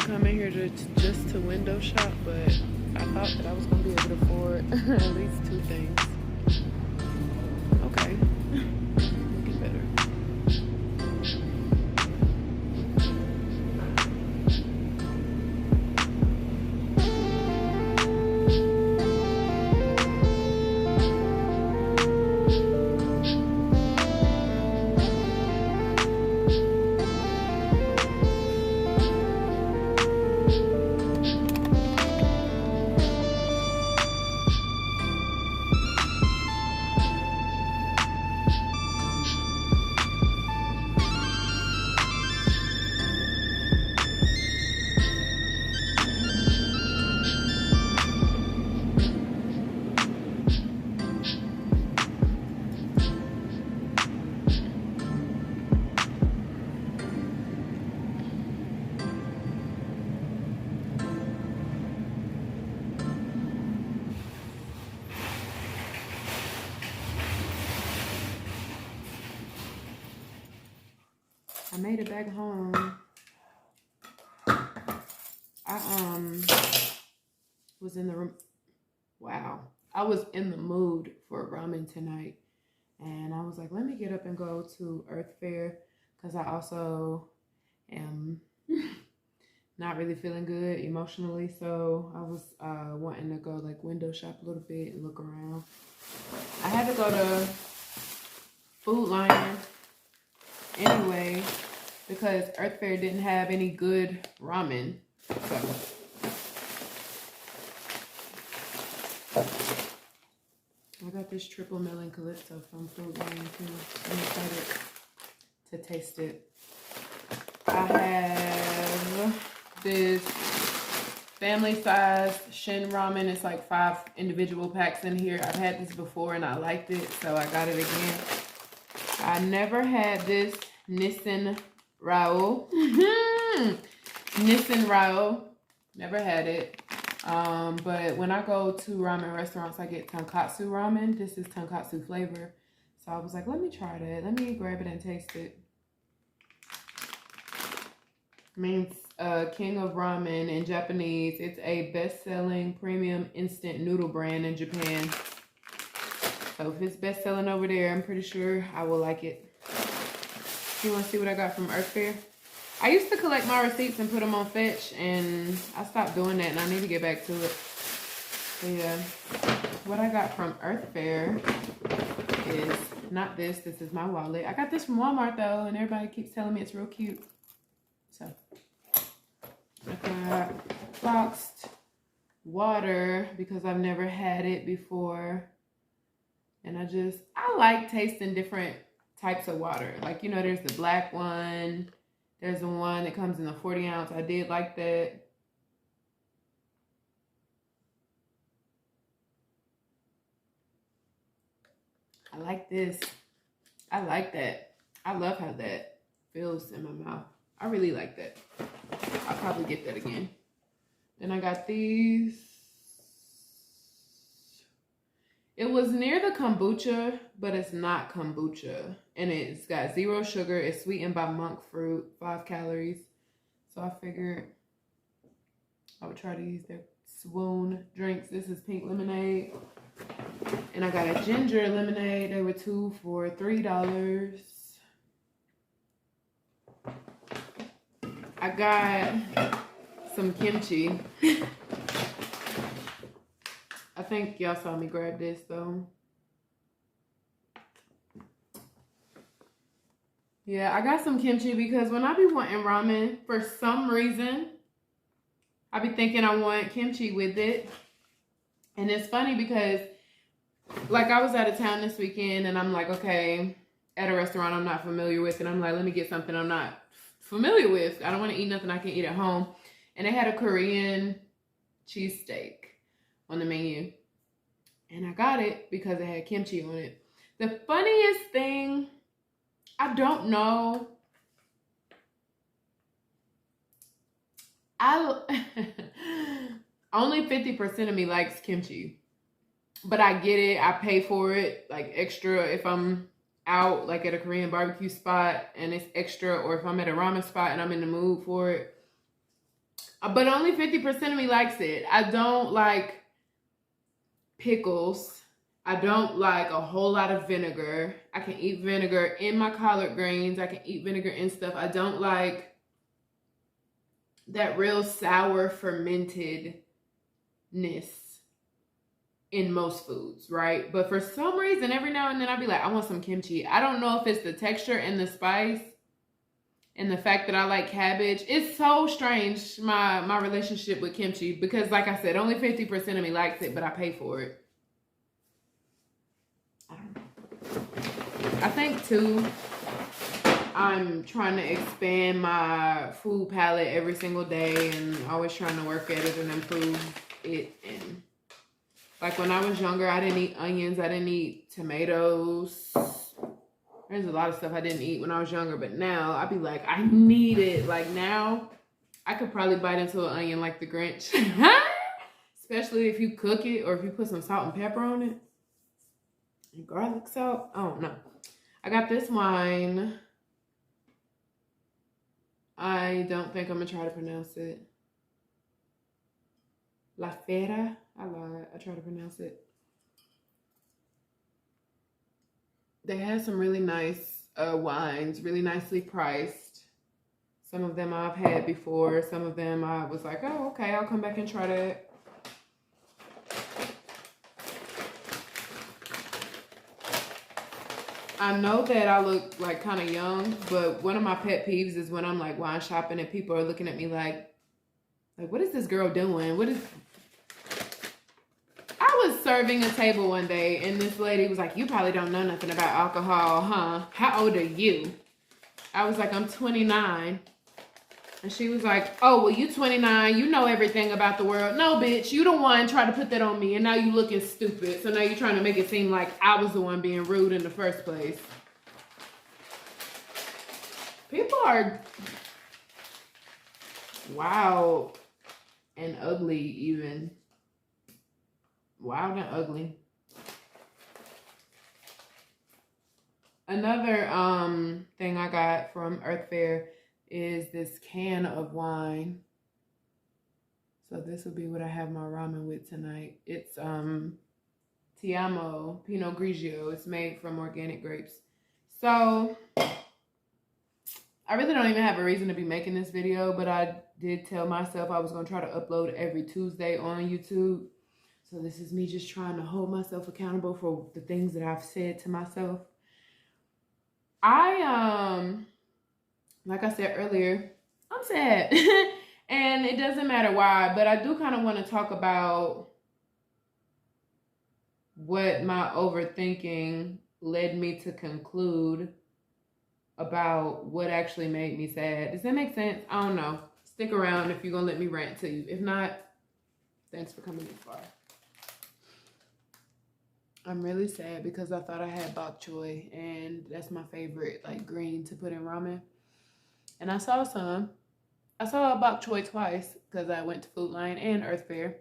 come in here just to window shop, but I thought that I was gonna be able to afford at least two things. Okay, looking better. I made it back home. I was in the room. Wow. I was in the mood for ramen tonight. And I was like, let me get up and go to Earth Fair because I also am not really feeling good emotionally. So I was wanting to go like window shop a little bit and look around. I had to go to Food Lion anyway because Earth Fair didn't have any good ramen. So I got this triple melon calypso from Food Lion too. I'm excited to taste it. I have this family size Shin ramen. It's like 5 individual packs in here. I've had this before and I liked it, so I got it again. I never had this Nissin Rao. Nissin Rao. Never had it. But when I go to ramen restaurants, I get tonkatsu ramen. This is tonkatsu flavor. So I was like, let me try that. Let me grab it and taste it. It means King of Ramen in Japanese. It's a best-selling premium instant noodle brand in Japan. So if it's best-selling over there, I'm pretty sure I will like it. You want to see what I got from Earth Fair? I used to collect my receipts and put them on Fetch, and I stopped doing that, and I need to get back to it. So yeah, what I got from Earth Fair is not this. This is my wallet. I got this from Walmart, though, and everybody keeps telling me it's real cute. So I got boxed water because I've never had it before. And I like tasting different types of water. Like, you know, there's the black one. There's the one that comes in a 40 ounce. I did like that. I like this. I like that. I love how that feels in my mouth. I really like that. I'll probably get that again. Then I got these. It was near the kombucha, but it's not kombucha. And it's got 0 sugar. It's sweetened by monk fruit, 5 calories. So I figured I would try these. They're swoon drinks. This is pink lemonade. And I got a ginger lemonade. They were 2 for $3. I got some kimchi. I think y'all saw me grab this though. Yeah, I got some kimchi because when I be wanting ramen, for some reason, I be thinking I want kimchi with it. And it's funny because, like, I was out of town this weekend and I'm like, okay, at a restaurant I'm not familiar with. And I'm like, let me get something I'm not familiar with. I don't want to eat nothing I can eat at home. And they had a Korean cheesesteak on the menu. And I got it because it had kimchi on it. The funniest thing, I don't know. Only 50% of me likes kimchi. But I get it. I pay for it like extra if I'm out like at a Korean barbecue spot and it's extra, or if I'm at a ramen spot and I'm in the mood for it. But only 50% of me likes it. I don't like pickles. I don't like a whole lot of vinegar. I can eat vinegar in my collard greens. I can eat vinegar in stuff. I don't like that real sour fermentedness in most foods, right? But for some reason, every now and then I'll be like, I want some kimchi. I don't know if it's the texture and the spice and the fact that I like cabbage. It's so strange, my relationship with kimchi, because like I said, only 50% of me likes it, but I pay for it. I don't know. I think too, I'm trying to expand my food palette every single day and always trying to work at it and improve it. And like when I was younger, I didn't eat onions. I didn't eat tomatoes. There's a lot of stuff I didn't eat when I was younger, but now I be like, I need it. Like now, I could probably bite into an onion like the Grinch. Especially if you cook it or if you put some salt and pepper on it. And garlic salt. I don't know. I got this wine. I don't think I'm going to try to pronounce it. La Fera. I lied. I try to pronounce it. They had some really nice wines, really nicely priced. Some of them I've had before. Some of them I was like, oh, okay, I'll come back and try that. I know that I look like kind of young, but one of my pet peeves is when I'm like wine shopping and people are looking at me like what is this girl doing? I was serving a table one day and this lady was like, you probably don't know nothing about alcohol, huh? How old are you? I was like, I'm 29. And she was like, oh, well, you 29. You know everything about the world. No, bitch, you the one trying to put that on me. And now you looking stupid. So now you're trying to make it seem like I was the one being rude in the first place. People are wild and ugly even. Wild and ugly. Another thing I got from Earth Fare is this can of wine. So this will be what I have my ramen with tonight. It's Ti Amo Pinot Grigio. It's made from organic grapes. So I really don't even have a reason to be making this video, but I did tell myself I was going to try to upload every Tuesday on YouTube. So this is me just trying to hold myself accountable for the things that I've said to myself. Like I said earlier, I'm sad. And it doesn't matter why, but I do kind of want to talk about what my overthinking led me to conclude about what actually made me sad. Does that make sense? I don't know. Stick around if you're going to let me rant to you. If not, thanks for coming this far. I'm really sad because I thought I had bok choy, and that's my favorite like green to put in ramen. And I saw some. I saw bok choy twice because I went to Food Lion and Earth Fare.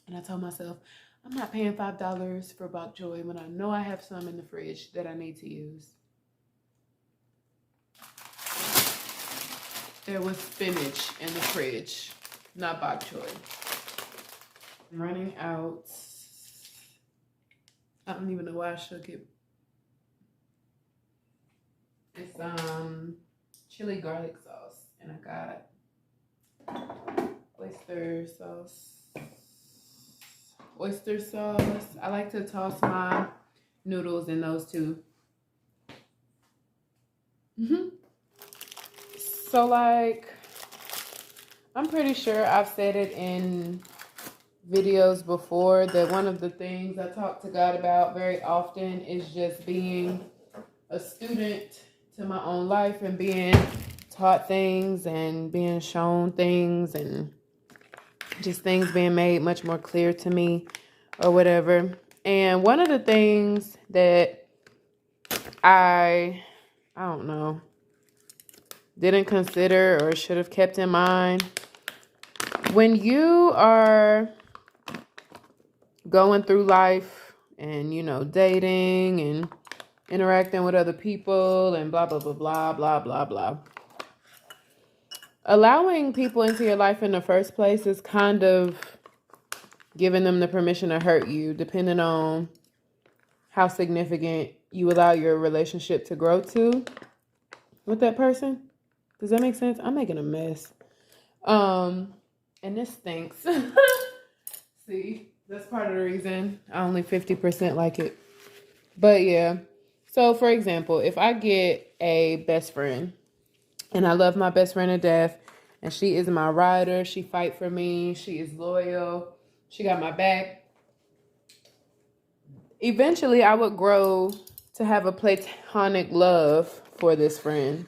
And I told myself, I'm not paying $5 for bok choy when I know I have some in the fridge that I need to use. There was spinach in the fridge, not bok choy. I'm running out. I don't even know why I shook it. It's chili garlic sauce, and I got oyster sauce. I like to toss my noodles in those too. So like, I'm pretty sure I've said it in videos before that one of the things I talk to God about very often is just being a student to my own life and being taught things and being shown things and just things being made much more clear to me or whatever. And one of the things that I don't know, didn't consider or should have kept in mind, when you are going through life and, you know, dating and interacting with other people and blah, blah, blah, blah, blah, blah, blah. allowing people into your life in the first place is kind of giving them the permission to hurt you, depending on how significant you allow your relationship to grow to with that person. Does that make sense? I'm making a mess. And this stinks. See, that's part of the reason I only 50% like it. But yeah. So for example, if I get a best friend and I love my best friend to death and she is my rider, she fight for me, she is loyal, she got my back. Eventually I would grow to have a platonic love for this friend.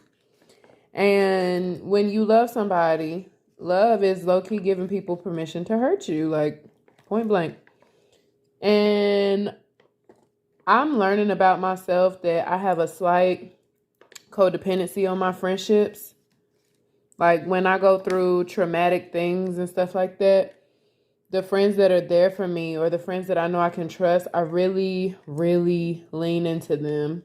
And when you love somebody, love is low-key giving people permission to hurt you, like point blank. And I'm learning about myself that I have a slight codependency on my friendships. Like when I go through traumatic things and stuff like that, the friends that are there for me or the friends that I know I can trust, I really, really lean into them.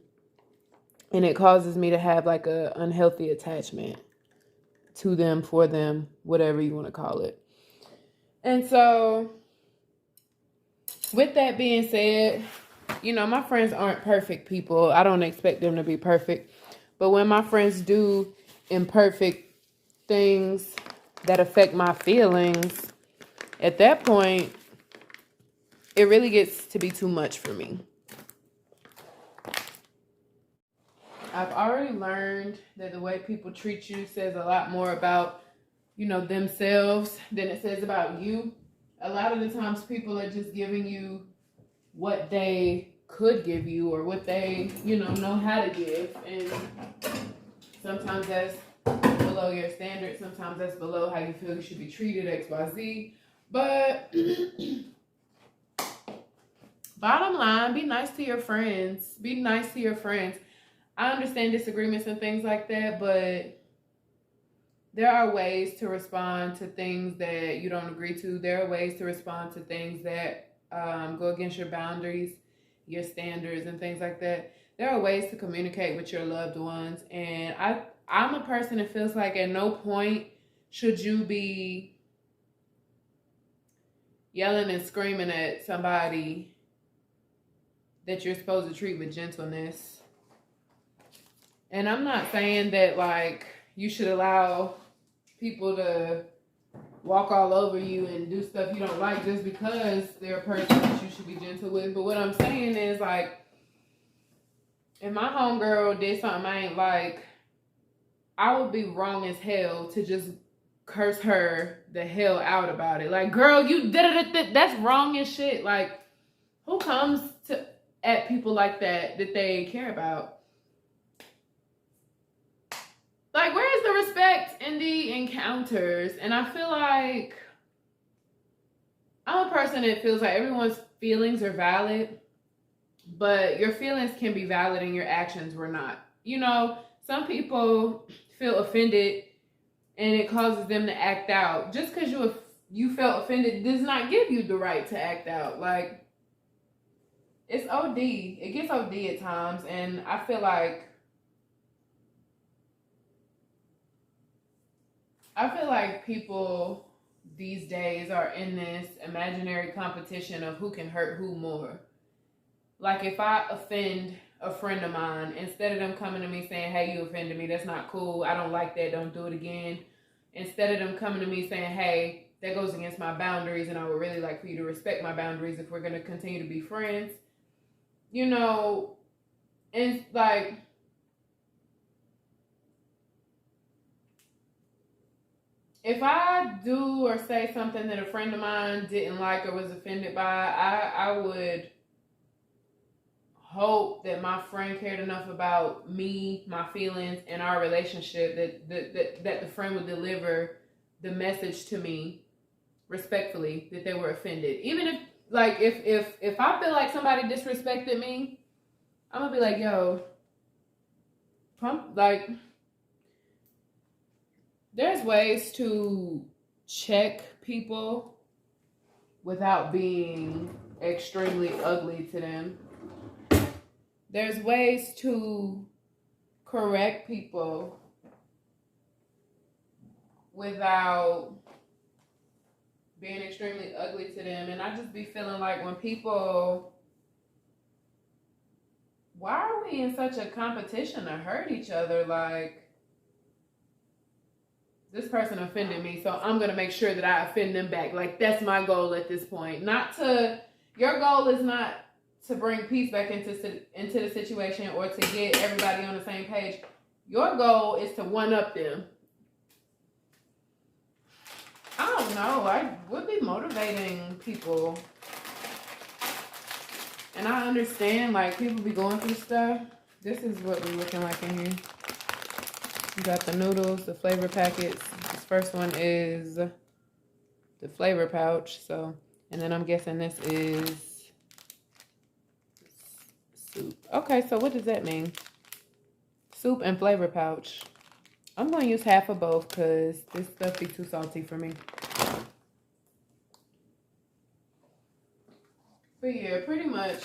And it causes me to have like a unhealthy attachment to them, for them, whatever you want to call it. And so with that being said, you know, my friends aren't perfect people. I don't expect them to be perfect. But when my friends do imperfect things that affect my feelings, at that point, it really gets to be too much for me. I've already learned that the way people treat you says a lot more about, you know, themselves than it says about you. A lot of the times people are just giving you what they could give you or what they, you know how to give. And sometimes that's below your standards. Sometimes that's below how you feel you should be treated, XYZ. But bottom line, be nice to your friends. Be nice to your friends. I understand disagreements and things like that, but there are ways to respond to things that you don't agree to. There are ways to respond to things that go against your boundaries, your standards, and things like that. There are ways to communicate with your loved ones. And I'm a person that feels like at no point should you be yelling and screaming at somebody that you're supposed to treat with gentleness. And I'm not saying that, like, you should allow people to walk all over you and do stuff you don't like just because they're a person that you should be gentle with. But what I'm saying is, like, if my homegirl did something I ain't like, I would be wrong as hell to just curse her the hell out about it. Like, girl, you did it. That's wrong as shit. Like, who comes at people like that they care about? Like, where is the respect in the encounters? And I feel like I'm a person that feels like everyone's feelings are valid, but your feelings can be valid and your actions were not. You know, some people feel offended and it causes them to act out. Just because you felt offended does not give you the right to act out. Like, it's OD. It gets OD at times, and I feel like people these days are in this imaginary competition of who can hurt who more. Like, if I offend a friend of mine, instead of them coming to me saying, hey, you offended me, that's not cool, I don't like that, don't do it again. Instead of them coming to me saying, hey, that goes against my boundaries and I would really like for you to respect my boundaries if we're going to continue to be friends. You know, and like, if I do or say something that a friend of mine didn't like or was offended by, I would hope that my friend cared enough about me, my feelings, and our relationship that the friend would deliver the message to me respectfully that they were offended. Even if, like, if I feel like somebody disrespected me, I'm gonna be like, yo, like, there's ways to check people without being extremely ugly to them. There's ways to correct people without being extremely ugly to them. And I just be feeling like when people, why are we in such a competition to hurt each other? Like, this person offended me, so I'm going to make sure that I offend them back. Like, that's my goal at this point. Your goal is not to bring peace back into the situation or to get everybody on the same page. Your goal is to one-up them. I don't know. I would be motivating people. And I understand, like, people be going through stuff. This is what we're looking like in here. You got the noodles, the flavor packets. This first one is the flavor pouch. So, and then I'm guessing this is soup. Okay, so what does that mean? Soup and flavor pouch. I'm going to use half of both because this stuff be too salty for me. But yeah, pretty much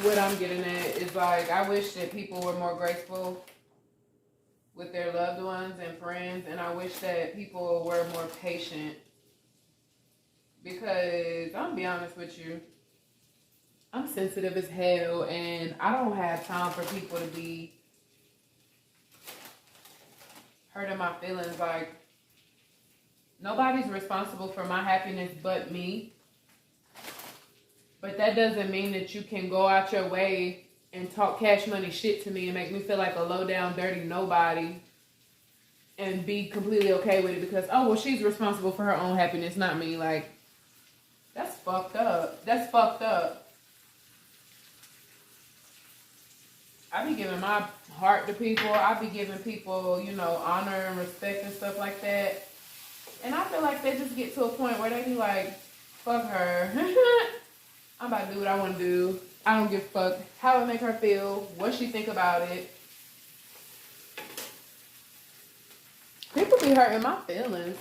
what I'm getting at is like, I wish that people were more graceful with their loved ones and friends, and I wish that people were more patient, because I'm gonna be honest with you, I'm sensitive as hell, and I don't have time for people to be hurting my feelings. Like, nobody's responsible for my happiness but me. But that doesn't mean that you can go out your way and talk cash money shit to me and make me feel like a low down, dirty nobody and be completely okay with it because, oh, well, she's responsible for her own happiness, not me. Like, that's fucked up. That's fucked up. I be giving my heart to people. I be giving people, you know, honor and respect and stuff like that. And I feel like they just get to a point where they be like, fuck her. I'm about to do what I want to do. I don't give a fuck how it make her feel, what she think about it. People be hurting my feelings.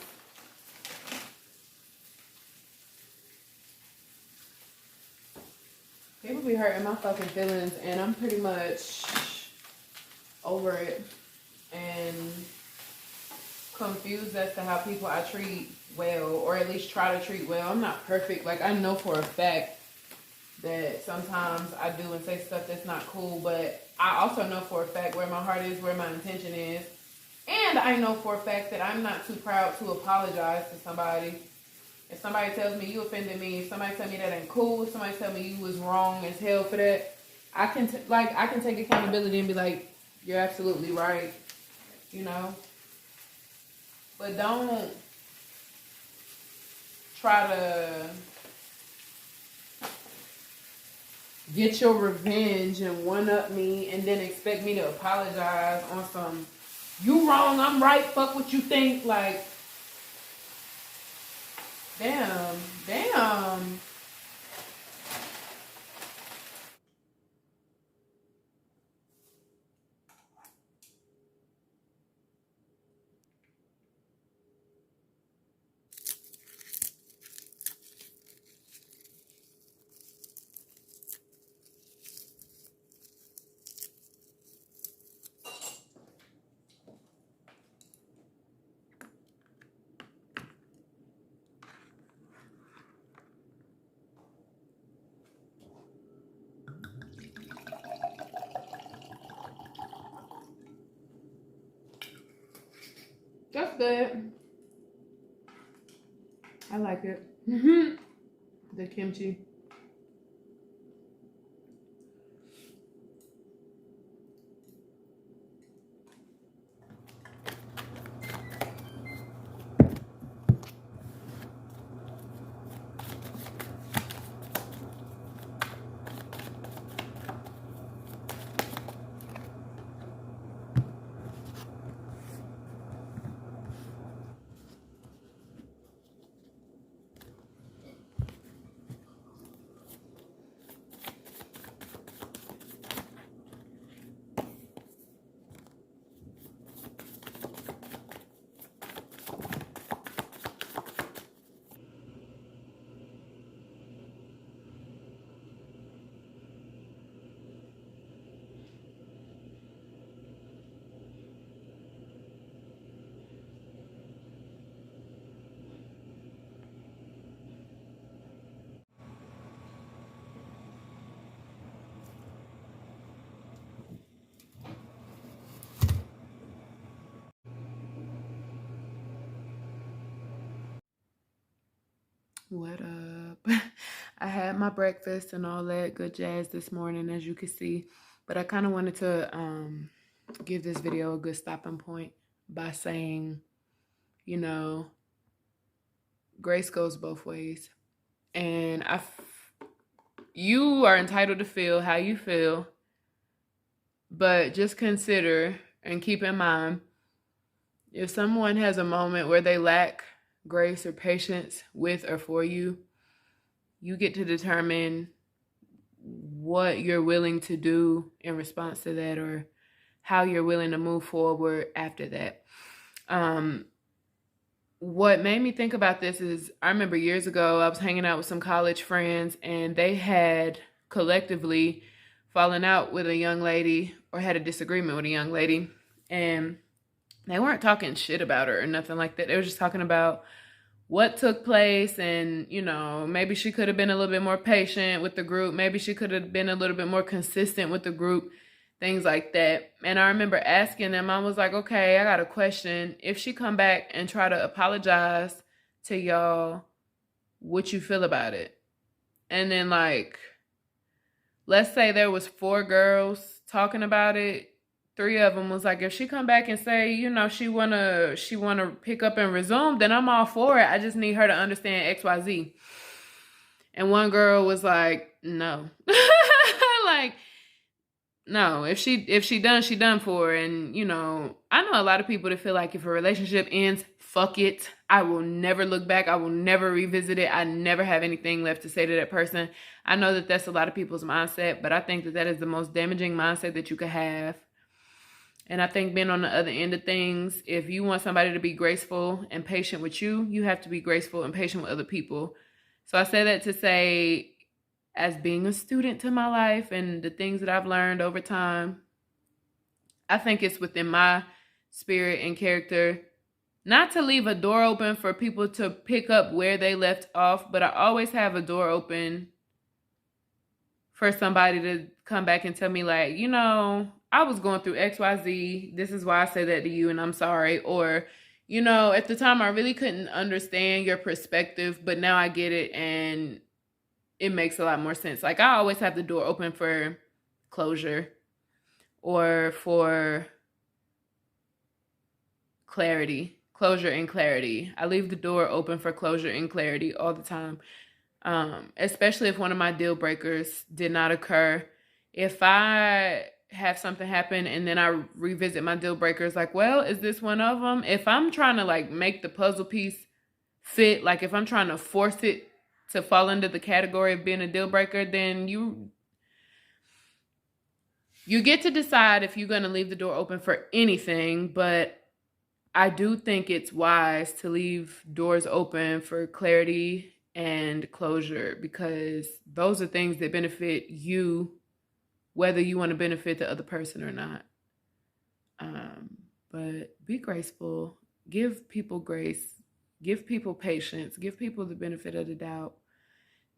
People be hurting my fucking feelings, and I'm pretty much over it and confused as to how people I treat well, or at least try to treat well. I'm not perfect. Like, I know for a fact that sometimes I do and say stuff that's not cool, but I also know for a fact where my heart is, where my intention is. And I know for a fact that I'm not too proud to apologize to somebody. If somebody tells me you offended me, if somebody tells me that ain't cool, if somebody tells me you was wrong as hell for that, I can take accountability and be like, you're absolutely right, you know? But don't try to get your revenge and one-up me and then expect me to apologize on some, you wrong, I'm right, fuck what you think. Like, damn. That's good. I like it. The kimchi. What up? I had my breakfast and all that good jazz this morning, as you can see. But I kind of wanted to give this video a good stopping point by saying, you know, grace goes both ways. And you are entitled to feel how you feel, but just consider and keep in mind, if someone has a moment where they lack grace or patience with or for you, you get to determine what you're willing to do in response to that, or how you're willing to move forward after that. What made me think about this is, I remember years ago, I was hanging out with some college friends, and they had collectively fallen out with a young lady, or had a disagreement with a young lady, and they weren't talking shit about her or nothing like that. They were just talking about what took place, and, you know, maybe she could have been a little bit more patient with the group. Maybe she could have been a little bit more consistent with the group, things like that. And I remember asking them, I was like, okay, I got a question. If she come back and try to apologize to y'all, what you feel about it? And then, like, let's say there was 4 girls talking about it. 3 of them was like, if she come back and say, you know, she wanna pick up and resume, then I'm all for it. I just need her to understand XYZ. And one girl was like, no. Like, no, if she done, she done for. And, you know, I know a lot of people that feel like if a relationship ends, fuck it. I will never look back. I will never revisit it. I never have anything left to say to that person. I know that that's a lot of people's mindset, but I think that that is the most damaging mindset that you could have. And I think being on the other end of things, if you want somebody to be graceful and patient with you, you have to be graceful and patient with other people. So I say that to say, as being a student to my life and the things that I've learned over time, I think it's within my spirit and character not to leave a door open for people to pick up where they left off, but I always have a door open for somebody to come back and tell me, like, you know, I was going through XYZ. This is why I say that to you, and I'm sorry. Or, you know, at the time I really couldn't understand your perspective, but now I get it, and it makes a lot more sense. Like, I always have the door open for closure or for clarity, closure and clarity. I leave the door open for closure and clarity all the time. Especially if one of my deal breakers did not occur. If I have something happen and then I revisit my deal breakers, like, well, is this one of them? If I'm trying to, like, make the puzzle piece fit, like if I'm trying to force it to fall under the category of being a deal breaker, then you get to decide if you're going to leave the door open for anything. But I do think it's wise to leave doors open for clarity and closure, because those are things that benefit you, whether you want to benefit the other person or not. But be graceful, give people grace, give people patience, give people the benefit of the doubt.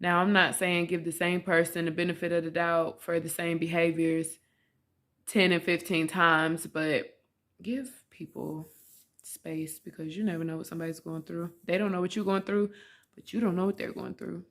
Now, I'm not saying give the same person the benefit of the doubt for the same behaviors 10 and 15 times, but give people space, because you never know what somebody's going through. They don't know what you're going through, but you don't know what they're going through.